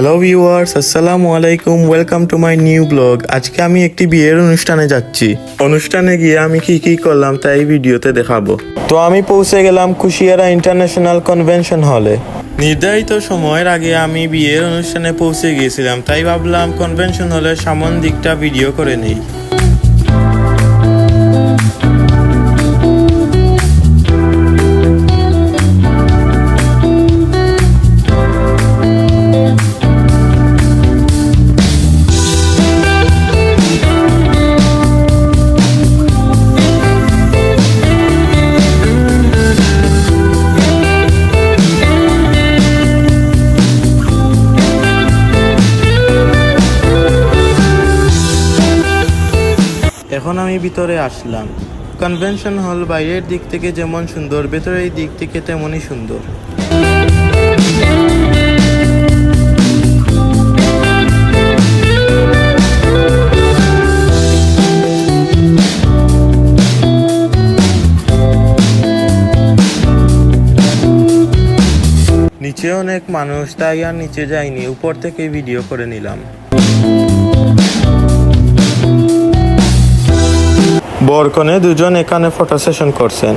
Hello viewers, আসসালামু আলাইকুম। Welcome to my new blog. আজকে আমি একটি বিয়ের অনুষ্ঠানে যাচ্ছি। অনুষ্ঠানে গিয়ে আমি কি করলাম তাই ভিডিওতে দেখাবো। তো আমি পৌঁছে গেলাম কুশিয়ারা ইন্টারন্যাশনাল কনভেনশন হলে। নির্ধারিত সময়ের আগে আমি বিয়ের অনুষ্ঠানে পৌঁছে গিয়েছিলাম, তাই ভাবলাম কনভেনশন হলের সামন দিকটা ভিডিও করে নেই। এখন আমি ভিতরে আসলাম। কনভেনশন হল বাইরের দিক থেকে যেমন সুন্দর, ভেতরের দিক থেকে তেমনই সুন্দর। নিচে অনেক মানুষ, তাই আর নিচে যাইনি, উপর থেকে ভিডিও করে নিলাম। বরকনে দুজন এখানে ফটো সেশন করছেন।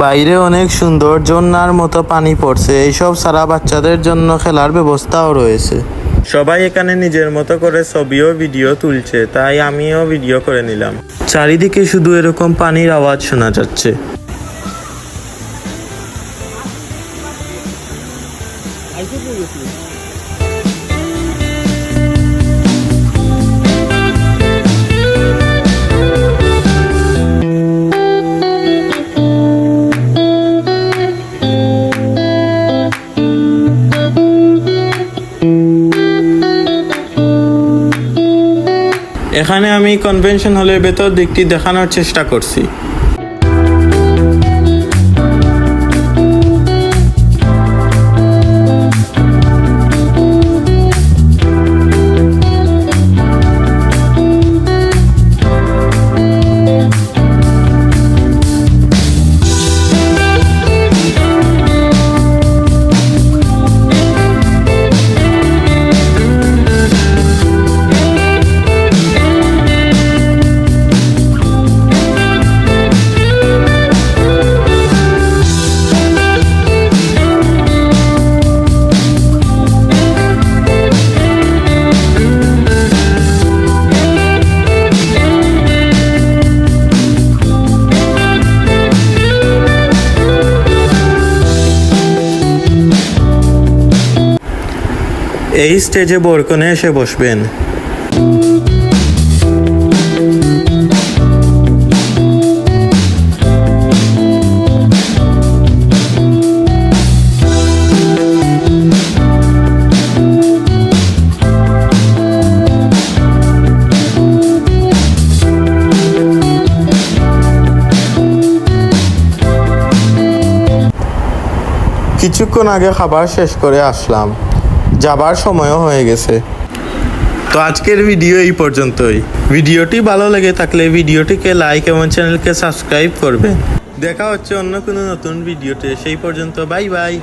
বাইরে অনেক সুন্দর ঝর্ণার মতো পানি পড়ছে। এইসব সারা বাচ্চাদের জন্য খেলার ব্যবস্থাও রয়েছে। সবাই এখানে নিজের মতো করে ছবিও ভিডিও তুলছে, তাই আমিও ভিডিও করে নিলাম। চারিদিকে শুধু এরকম পানির আওয়াজ শোনা যাচ্ছে। এখানে আমি কনভেনশন হলের ভেতর দিকটি দেখানোর চেষ্টা করছি। এই স্টেজে বরকনে এসে বসবেন। কিছুক্ষণ আগে খাবার শেষ করে আসলাম, যাবার সময়ও হয়ে গেছে। তো আজকের ভিডিও এই পর্যন্তই। ভিডিওটি ভালো লেগে থাকলে ভিডিওটিকে লাইক এবং চ্যানেলকে সাবস্ক্রাইব করবেন। দেখা হচ্ছে অন্য কোনো নতুন ভিডিওতে। সেই পর্যন্ত বাই বাই।